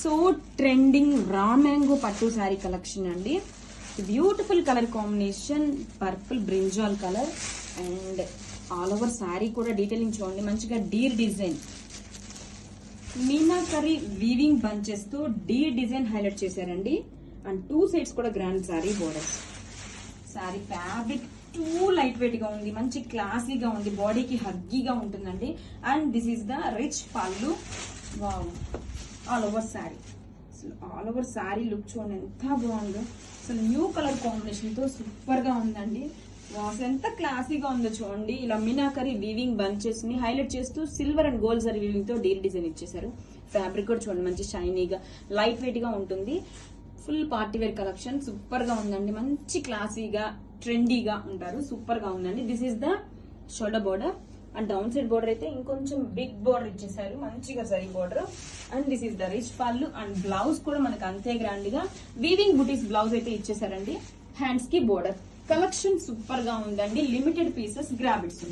So trending raw mango పట్టు sari collection అండి. Beautiful colour combination, purple brinjal colour and all over sari కూడా detailing చూడండి. మంచిగా deer design, meenakari weaving bunches తో deer design highlight చేశారండి. And 2 sides కూడా grand sari borders. Sari fabric too light weight గా ఉంది, మంచి క్లాసీగా ఉంది, బాడీకి హగ్గీగా ఉంటుందండి. And this is the rich pallu. Wow, all over sari. అసలు ఆల్ ఓవర్ శారీ లుక్ చూడండి ఎంత బాగుందో. అసలు న్యూ కలర్ కాంబినేషన్ తో సూపర్ గా ఉందండి. అసలు ఎంత క్లాసీగా ఉందో చూడండి. ఇలా మీనాకరీ వీవింగ్ బంచెస్ ని హైలైట్ చేస్తూ silver and gold zari weaving తో డీర్ డిజైన్ ఇచ్చేసారు. ఫ్యాబ్రిక్ కూడా చూడండి మంచి షైనీగా లైట్ వెయిట్ గా ఉంటుంది. Full party wear collection super గా ఉందండి. మంచి క్లాసీగా ట్రెండీగా ఉంటారు. సూపర్ గా ఉందండి. This is the shoulder border and down side border అయితే ఇంకొంచెం బిగ్ బోర్డర్ ఇచ్చేసారు, మంచిగా zari border. And this is the rich పళ్ళు అండ్ బ్లౌజ్ కూడా మనకు అంతే గ్రాండ్ గా వీవింగ్ బుటీస్ బ్లౌజ్ అయితే ఇచ్చేసారండి. హ్యాండ్స్ కి బోర్డర్. కలెక్షన్ సూపర్ గా ఉందండి. Limited pieces, grab it's.